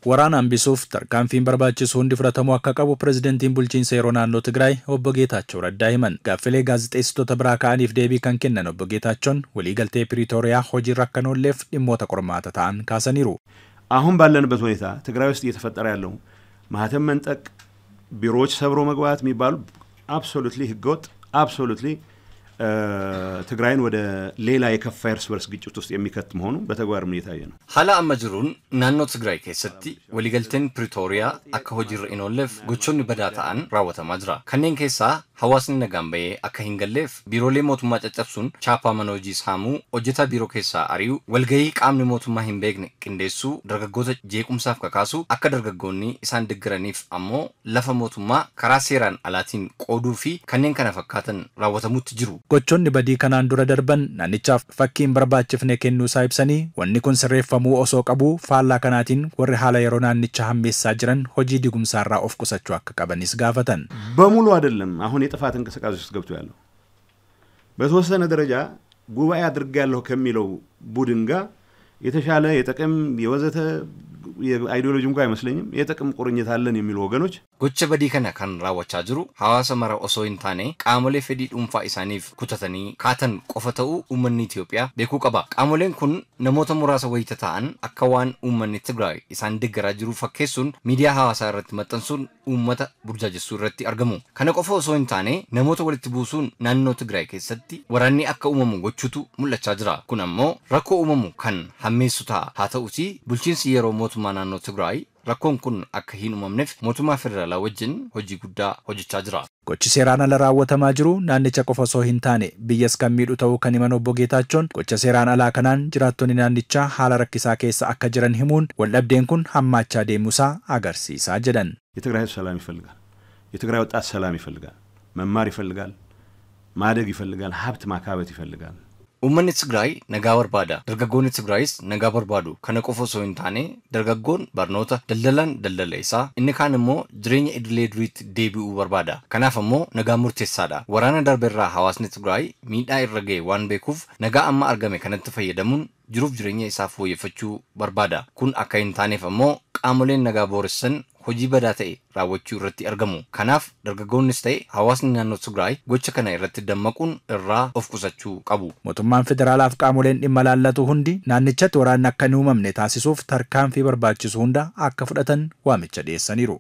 Waraan hambisuuf tarkaanfiin barbaachisu hundi fudhatamuu akka qabu pirezidantiin bulchiinsa yeroo naannoo Tigraay obbo Geetaachoo Raddaa himan. Gaaffilee gaazexeessitoota biraa ka'aniif deebii kan kennan obbo Geetaachoon waliigaltee Piriitooriyaa hojiirra akka oolleef dhimmoota qormaata ta'an kaasaniiru. አሁን ባለንበት ሁኔታ ትግራይ ውስጥ እየተፈጠረ ያለው ማህተም መንጠቅ ቢሮዎች ሰብሮ መግባት የሚባሉ አብሶሉትሊ ህገወጥ አብሶሉትሊ ትግራይን ወደ ሌላ የከፋ እርስ በርስ ግጭት ውስጥ የሚከት መሆኑ በተግባርም እየታየ ነው። ሐላ አመጅሩን ናኖ ትግራይ ከሰቲ ወሊገልተን ፕሪቶሪያ አካ ሆጂር ኢኖለፍ ጎቾን በዳታን ራወተ ማጅራ ከነን ከሳ ሐዋስን ነጋምበየ አካ ሂንገለፍ ቢሮሌ ሞቱማ ጨጨብሱን ቻፓ መኖጂ ሳሙ ኦጀታ ቢሮ ከሳ አሪው ወልገይ ቃምኒ ሞቱማ ሂንበግን ቅንዴሱ ደርገጎተ ጄቁምሳፍ ከካሱ አካ ደርገጎኒ ኢሳን ድግረኒፍ አሞ ለፈ ሞቱማ ከራሴራን አላቲን ቆዱፊ ከነን ከነፈካተን ራወተሙት ጅሩ Gochoonni badii kanaan dura darban naannichaaf fakkiin barbaachifne kennuu isaa ibsanii wanni kun sirreeffamuu osoo qabu faallaa kanaatiin warri haala yeroo naannicha hammeessaa jiran hojii digumsaarraa of qusachuu akka qabanis gaafatan. በሙሉ አይደለም አሁን የጥፋት እንቅስቃሴ ውስጥ ገብቶ ያለው በተወሰነ ደረጃ ጉባኤ አድርጋለሁ ከሚለው ቡድን ጋር የተሻለ የጥቅም የወዘተ የአይዲዮሎጂ እንኳን አይመስለኝም የጥቅም ቁርኝት አለን የሚሉ ወገኖች ጎቸ በዲ ከነ ካን ራወቻ ጅሩ ሐዋሳ መራ ኦሶይንታኔ ቃሞሌ ፈዲ ዱንፋ ኢሳኒፍ ኩተተኒ ካተን ቆፈተው ኡመን ኢትዮጵያ ቤኩ ቀባ ቃሞሌን ኩን ነሞተ ሙራሰ ወይተታን አካዋን ኡመን ትግራይ ኢሳን ድገራ ጅሩ ፈከሱን ሚዲያ ሐዋሳ ረት መጠንሱን ኡመተ ቡርጃጀሱ ረት አርገሙ ከነ ቆፎ ኦሶይንታኔ ነሞተ ወልት ቡሱን ናኖ ትግራይ ከሰቲ ወራኒ አካ ኡመሙ ጎቹቱ ሙለቻ ጅራ ኩነሞ ረኮ ኡመሙ ካን ሐሜሱታ ሃተኡቲ ቡልቺንስ የሮ ማናኖ ትግራይ rakkoon kun akka hin uumamneef mootummaa federaalaa wajjin hojii guddaa hojjechaa jira. Gochi seeraan ala raawwatamaa jiru naannicha qofa osoo hin taane biyyas kan miidhu ta'uu kan himan obbo Geetaachoon gocha seeraan alaa kanaan jiraattonni naannichaa haala rakkisaa keessa akka jiran himuun waldhabdeen kun hammaachaa deemuusaa agarsiisaa jedhan. የትግራይ ሰላም ይፈልጋል የትግራይ ወጣት ሰላም ይፈልጋል መማር ይፈልጋል ማደግ ይፈልጋል ሀብት ማካበት ይፈልጋል ኡመን ትግራይ ነጋ ወርባዳ ደርገጎን ትግራይስ ነጋ ወርባዱ ከነቆፎ ሶይንታኔ ደርገጎን በርኖታ ደልደላን ደልደለይሳ እንካንሞ ድሬኝ ኢድሌ ድሪት ዴቢኡ ወርባዳ ከናፈሞ ነጋ ሙርቴሳዳ ወራና ዳርበራ ሐዋስን ትግራይ ሚዳ ይረገ ዋን ቤኩፍ ነጋ አማ አርገመ ከነተ ፈየደሙን ጅሩፍ ድሬኝ ኢሳፎ የፈቹ ወርባዳ ኩን አካይንታኔ ፈሞ ቃሞሌን ነጋ ቦርሰን hojii badaa ta'e raawwachuu irratti argamu. Kanaaf dargaggoonnis ta'e hawaasni naannoo Tigraay gocha kana irratti dammaquun irraa of qusachuu qabu. Mootummaan federaalaaf qaamoleen dhimma laallatu hundi naannichatti waraanni akka hin uumamne taasisuuf tarkaanfii barbaachisu hunda akka fudhatan waamicha dhiyeessaniiru.